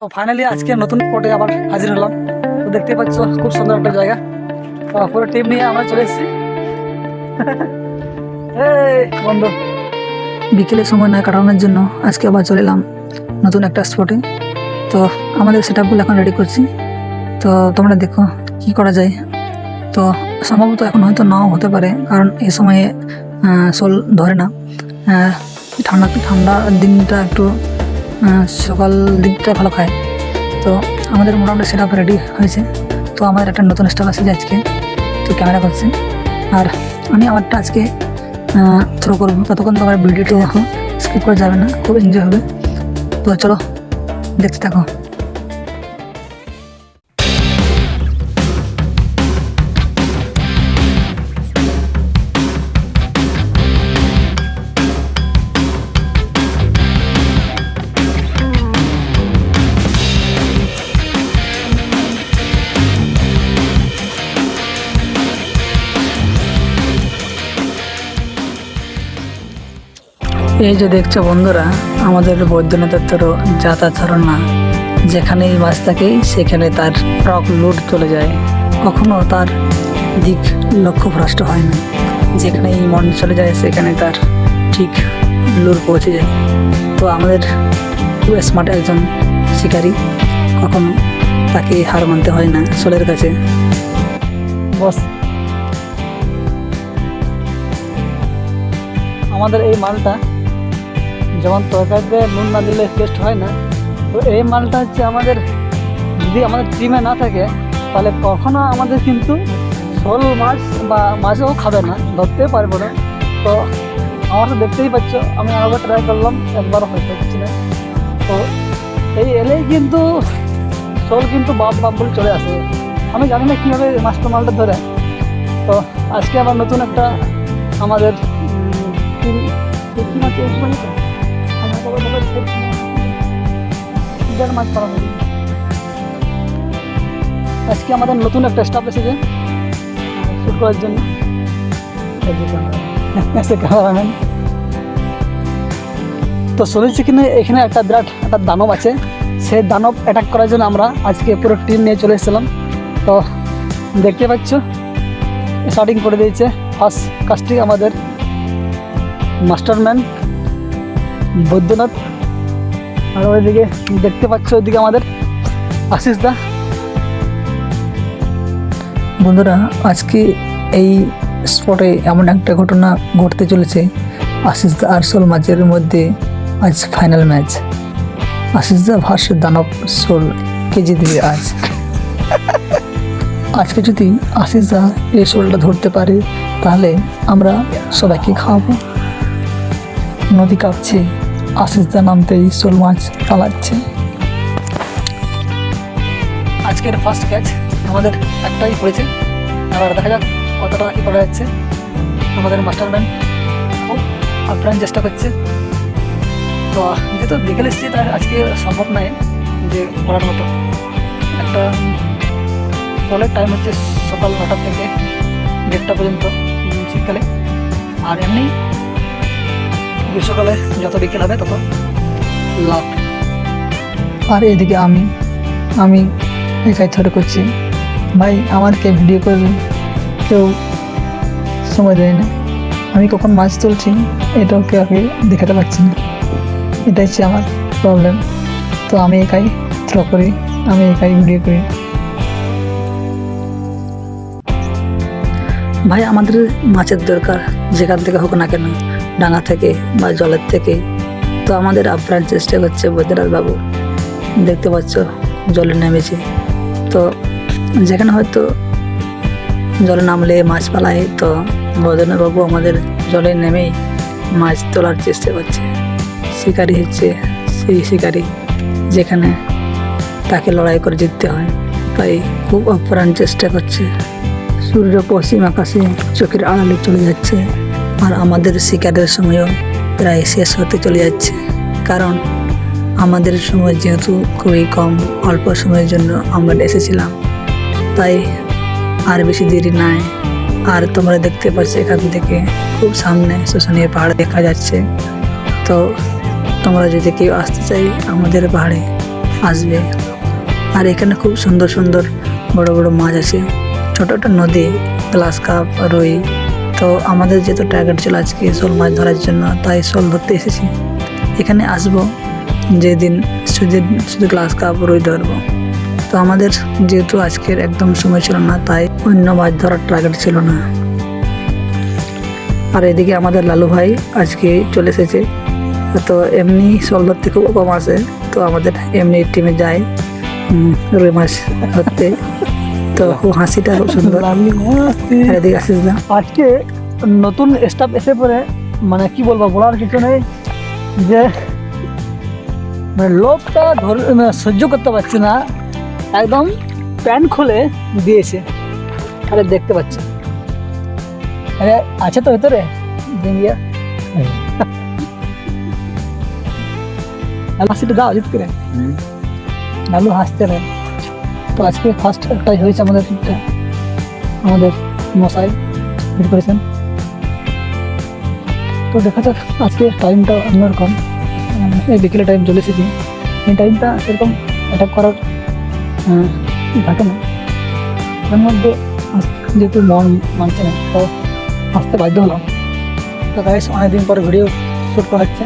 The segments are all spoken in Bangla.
তো ফাইনালি আজকে নতুন স্পটে আবার হাজির হলাম। তো দেখতে পাচ্ছ খুব সুন্দর একটা জায়গা। তো পুরো টিম নিয়ে আমরা চলে এসেছি। এই বন্ধু, বিকেলের সময় না কাটানোর জন্য আজকে আবার চলে এলাম নতুন একটা স্পটে। তো আমাদের সেট আপগুলো এখন রেডি করছি। তো তোমরা দেখো কি করা যায়। তো সম্ভবত এখন হয়তো নাও হতে পারে, কারণ এই সময়ে শোল ধরে না। ঠান্ডা দিনটা একটু সকাল দিকটা ভালো খায়। তো আমাদের মোটামুটি সেট আপ রেডি হয়েছে। তো আমাদের একটা নতুন স্টাফ আসছে আজকে, তো ক্যামেরা করছে। আর আমি আমারটা আজকে থ্রো করবো, ততক্ষণ তোমার ভিডিওটা দেখো, স্কিপ করা যাবে না, খুব এনজয় হবে। তো চলো দেখতে থাকো। এই যে দেখছো বন্ধুরা, আমাদের বৈদ্যনাথের যাতায়াত ধারণা, যেখানেই বাস থাকে সেখানে তার ট্রাক লোড চলে যায়, কখনো তার দিক লক্ষ্য ভ্রষ্ট হয় না। যেখানেই মন চলে যায় সেখানে তার ঠিক লোড পৌঁছে যায়। তো আমাদের খুব স্মার্ট একজন শিকারী, কখনো তাকে হার মানতে হয় না শোলের কাছে। বস, আমাদের এই মালটা যেমন তরকারিতে নুন না দিলে টেস্ট হয় না, তো এই মালটা হচ্ছে আমাদের, যদি আমাদের টিমে না থাকে তাহলে কখনো আমাদের কিন্তু শোল মাছ বা মাছও খাবে না, ধরতে পারবো না। তো আমার তো দেখতেই পাচ্ছ, আমি আরেকবার ট্রাই করলাম, একবারও হয়তো হচ্ছে না। তো এই এলেই কিন্তু শোল কিন্তু বাপ বলে চলে আসে। আমি জানি না কীভাবে মাছটা মালটা ধরে। তো আজকে আবার নতুন একটা আমাদের মাছ পাওয়া হবে। আজকে আমাদের নতুন একটা স্টাফ এসেছে শুট করার জন্য, ক্যামেরাম্যান। তো শুনেছি কিনা এখানে একটা বিরাট একটা দানব আছে, সেই দানব অ্যাটাক করার জন্য আমরা আজকে পুরো টিম নিয়ে চলে এসেছিলাম। তো দেখতে পাচ্ছ স্টার্টিং করে দিয়েছে ফার্স্ট কাজটি আমাদের মাস্টারম্যান বৈদ্যনাথ। আর ওইদিকে দেখতে পাচ্ছ, ওইদিকে আমাদের আশিস দা। বন্ধুরা, আজকে এই স্পটে এমন একটা ঘটনা ঘটতে চলেছে, আশিস দা আর শোল মাছের মধ্যে আজ ফাইনাল ম্যাচ। আশিস দা ভার্সেস দানব শোল, কে জিতবে আজ? আজকে যদি আশিস দা এই শোলটা ধরতে পারে তাহলে আমরা সবাইকে খাওয়াবো। নদী কাঁপছে, আশিস দা নামতেই শোল মাছ পালাচ্ছে। আজকের ফার্স্ট ক্যাচ আমাদের একটাই পড়েছে, এবার দেখা যাক কতটা কী করা যাচ্ছে। আমাদের মাস্টারম্যান খুব আপ্রাণ চেষ্টা করছে। তো যেহেতু বিকেল এসেছি, তাই আজকে সম্ভব নয় যে করার মতো। একটা ট্রলের টাইম হচ্ছে সকাল 9টা থেকে 1:30 পর্যন্ত শীতকালে, আর এমনি গ্রীষ্মকালে যত বিকেল হবে তত লাভ। আর এদিকে আমি একাই ধরে করছি। ভাই, আমার কে ভিডিও করবে, কেউ সময় দেয় না। আমি কখন মাছ তুলছি এটাও কেউ আগে দেখাতে পারছি না, এটাই হচ্ছে আমার প্রবলেম। তো আমি একাই থ্রো করি, আমি একাই ভিডিও করি। ভাই, আমাদের মাছের দরকার, যেখান থেকে হোক না কেন, ডাঙা থেকে বা জলের থেকে। তো আমাদের আপ্রাণ চেষ্টা করছে বৈদ্যনাথ বাবু, দেখতে পাচ্ছ জলে নেমেছে। তো যেখানে হয়তো জলে নামলে মাছ পালায়, তো বৈদ্যনাথ বাবু আমাদের জলে নেমেই মাছ তোলার চেষ্টা করছে। শিকারি হচ্ছে সেই শিকারি, যেখানে তাকে লড়াই করে জিততে হয়, তাই খুব আপ্রাণ চেষ্টা করছে। সূর্য পশ্চিম আকাশে চোখের আড়ালে চলে যাচ্ছে, আর আমাদের শিকারের সময়ও প্রায় শেষ হতে চলে যাচ্ছে। কারণ আমাদের সময় যেহেতু খুবই কম, অল্প সময়ের জন্য আমরা এসেছিলাম, তাই আর বেশি দেরি নাই। আর তোমরা দেখতে পাচ্ছ এখান থেকে খুব সামনে শুশুনিয়া পাহাড় দেখা যাচ্ছে। তো তোমরা যদি কেউ আসতে চাই আমাদের পাহাড়ে, আসবে। আর এখানে খুব সুন্দর সুন্দর বড় বড় মাছ আছে, ছোট একটা নদী, গ্লাস কাপ, রুই। তো আমাদের যেহেতু টার্গেট ছিল আজকে শোল মাছ ধরার জন্য, তাই শোল ধরতে এসেছি। এখানে আসবো যেদিন শুধু শুধু গ্লাস কাপ, রুই ধরবো। তো আমাদের যেহেতু আজকের একদম সময় ছিল না, তাই অন্য মাছ ধরার টার্গেট ছিল না। আর এদিকে আমাদের লালু ভাই আজকে চলে এসেছে। তো এমনি শোল ধরতে খুব কম আসে, তো আমাদের এমনি টিমে যায় রুই মাছ ধরতে। তো খুব হাসিটা খুব সুন্দর। আর এদিকে আসিস না, আজকে নতুন স্টাফ এসে পড়ে, মানে কি বলবো, বলার কিছু নেই যে মানে লোকটা সহ্য করতে পারছে না, একদম প্যান্ট খুলে দিয়েছে। আরে দেখতে পাচ্ছি, আরে আছে তো ভেতরে দিঙ্গিয়া। হাসিটা দাও জিত করে, লালু হাসতে নেই। তো আজকে ফার্স্ট একটাই হয়েছে আমাদের আমাদের মশাই ভিড় করেছেন। তো দেখা যাক, আজকে টাইমটা অন্যরকম, এই বিকেলে টাইম চলে এসেছি। এই টাইমটা এরকম অ্যাটাক করার থাকে না, তার মধ্যে যেহেতু মন মানছে না, তো আসতে বাধ্য হলাম। তো গাইস, অনেকদিন পরে ভিডিও শ্যুট করা হচ্ছে।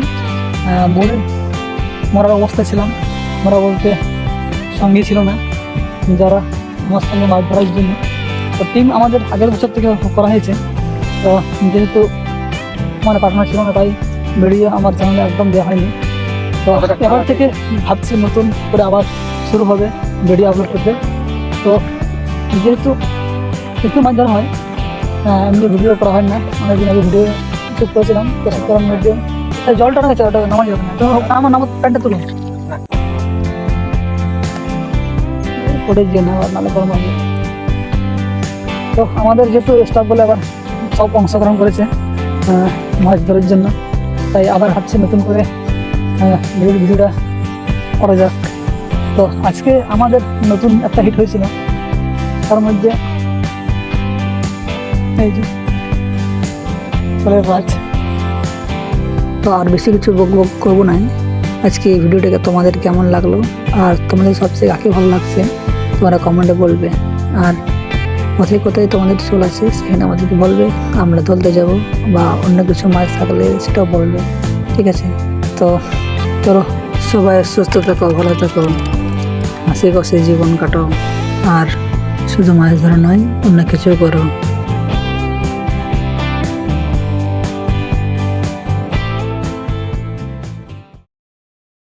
মরার অবস্থা ছিলাম, মরা বলতে সঙ্গী ছিল না যারা আমার সঙ্গে মাছ ধরার জন্য। তো টিম আমাদের আগের বছর থেকে করা হয়েছে। তো যেহেতু আমার পার্টনার ছিল না, তাই ভিডিও আমার চ্যানেলে একদম দেওয়া হয়নি। তো এবার থেকে ভাবছি নতুন করে আবার শুরু হবে ভিডিও আপলোড করতে। তো যেহেতু একটু মাছ ধরা হয়, এমনি ভিডিও করা হয় না, অনেকদিন আগে ভিডিও শ্যুট করেছিলাম। তো শ্যুট করার মধ্যে জলটা রয়েছে, ওটা নামা যাবে না। তো আমার প্যান্টটা তুলো ওটাই যে না, নাহলে গরম হবে। তো আমাদের যেহেতু স্টাফ বলে আবার সব অংশগ্রহণ করেছে মাছ ধরার জন্য, তাই আবার ভাবছি নতুন করে ভিডিওটা করা যাক। তো আজকে আমাদের নতুন একটা হিট হয়েছিল, তার মধ্যে এই যে শোলের মাছ। তো আর বেশি কিছু বক বক করবো না। আজকে এই ভিডিওটাকে তোমাদের কেমন লাগলো, আর তোমাদের সবচেয়ে কাকে ভালো লাগছে তোমরা কমেন্টে বলবে। আর কোথায় কোথায় তোমাদের শোল আছে সেখানে আমাদেরকে বলবে, আমরা ধরতে যাব, বা অন্য কিছু মাছ থাকলে সেটাও বলবে, ঠিক আছে? তো চলো, সবাই সুস্থ থাকো, ভালো থাকো, হাসি খুশি জীবন কাটাও, আর শুধু মাছ ধরা নয়, অন্য কিছু করো।